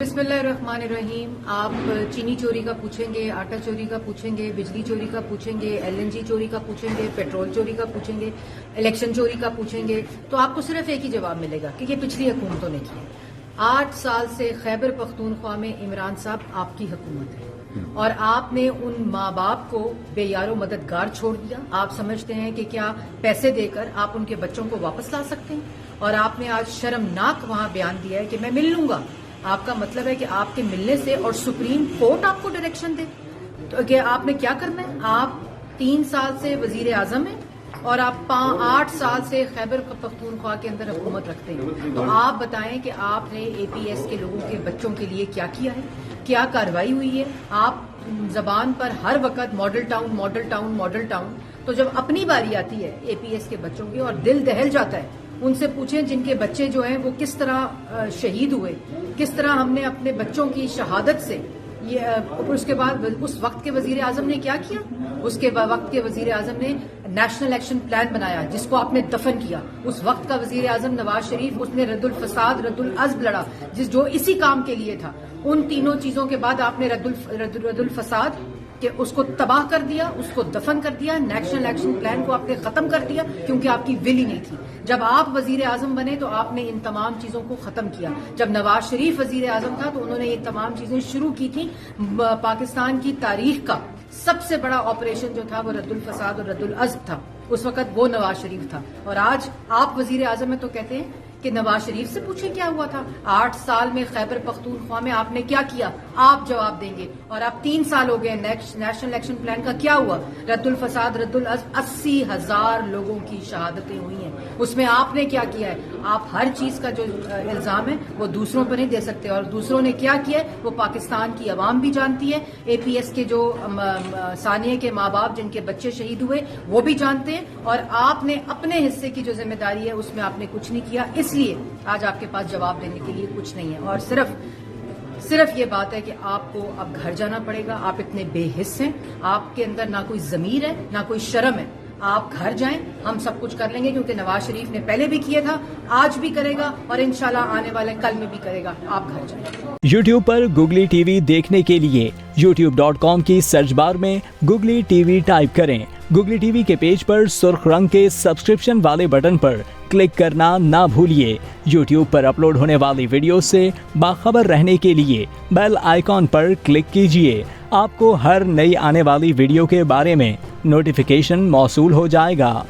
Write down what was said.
बिस्मिल्लाहिर्रहमानिर्रहीम। आप चीनी चोरी का पूछेंगे, आटा चोरी का पूछेंगे, बिजली चोरी का पूछेंगे, LNG चोरी का पूछेंगे, पेट्रोल चोरी का पूछेंगे, इलेक्शन चोरी का पूछेंगे, तो आपको सिर्फ एक ही जवाब मिलेगा कि ये पिछली हुकूमतों ने किया। 8 साल से खैबर पख्तूनख्वा में इमरान साहब आपकी हुकूमत है और आपने उन माँ बाप को बेयारो मददगार छोड़ दिया। आप समझते हैं कि क्या पैसे देकर आप उनके बच्चों को वापस ला सकते हैं, और आपने आज शर्मनाक वहां बयान दिया है कि मैं मिल लूंगा। आपका मतलब है कि आपके मिलने से और सुप्रीम कोर्ट आपको डायरेक्शन दे, तो क्या आपने क्या करना है? आप 3 साल से वजीर आजम हैं और आप 8 साल से खैबर पख्तूनख्वा के अंदर हुकूमत रखते हैं। तो आप बताएं कि आपने APS के लोगों के बच्चों के लिए क्या किया है, क्या कार्रवाई हुई है? आप जबान पर हर वक्त model town model town model town, तो जब अपनी बारी आती है APS के बच्चों की और दिल दहल जाता है, उनसे पूछें जिनके बच्चे जो हैं वो किस तरह शहीद हुए, किस तरह हमने अपने बच्चों की शहादत से ये। उसके बाद उस वक्त के वजीर आजम ने क्या किया? उसके वक्त के वजीर आजम ने नेशनल एक्शन प्लान बनाया जिसको आपने दफन किया। उस वक्त का वजीर आजम नवाज शरीफ, उसने रद्दुल फसाद रद्दुल अज़्ब लड़ा जो इसी काम के लिए था। उन तीनों चीजों के बाद आपने रद्दुल फसाद कि उसको तबाह कर दिया, उसको दफन कर दिया, नेशनल एक्शन प्लान को आपने खत्म कर दिया क्योंकि आपकी विल ही नहीं थी। जब आप वजीर आजम बने तो आपने इन तमाम चीजों को खत्म किया। जब नवाज शरीफ वजीर आजम था तो उन्होंने ये तमाम चीजें शुरू की थी। पाकिस्तान की तारीख का सबसे बड़ा ऑपरेशन जो था वो रद्दुल फसाद और रद्दुल अज़्ब था। उस वक्त वो नवाज शरीफ था, और आज आप वजीर आजम है तो कहते हैं कि नवाज शरीफ से पूछें क्या हुआ था। 8 साल में खैबर पख्तूनख्वा में आपने क्या किया, आप जवाब देंगे। और अब 3 साल हो गए, नेशनल एक्शन प्लान का क्या हुआ? रद्दुल फसाद रद्दुल अज़्ब 80,000 लोगों की शहादतें हुई हैं, उसमें आपने क्या किया है? आप हर चीज का जो इल्जाम है वो दूसरों पर नहीं दे सकते, और दूसरों ने क्या किया है वो पाकिस्तान की अवाम भी जानती है। APS के जो सानिया के माँ बाप जिनके बच्चे शहीद हुए वो भी जानते हैं, और आपने अपने हिस्से की जो जिम्मेदारी है उसमें आपने कुछ नहीं किया। इसलिए आज आपके पास जवाब देने के लिए कुछ नहीं है, और सिर्फ ये बात है कि आपको अब घर जाना पड़ेगा। आप इतने बेहिस हैं, आपके अंदर ना कोई ज़मीर है ना कोई शर्म है। आप घर जाएं, हम सब कुछ कर लेंगे, क्योंकि नवाज शरीफ ने पहले भी किया था, आज भी करेगा और इंशाल्लाह आने वाले कल में भी करेगा। आप घर जाएं। YouTube पर Googly TV देखने के लिए youtube.com की सर्च बार में Googly TV टाइप करें। Googly TV के पेज पर सुर्ख रंग के सब्सक्रिप्शन वाले बटन पर क्लिक करना ना भूलिए। YouTube पर अपलोड होने वाली वीडियो से बाखबर रहने के लिए बेल आइकॉन पर क्लिक कीजिए। आपको हर नई आने वाली वीडियो के बारे में नोटिफिकेशन मौसूल हो जाएगा।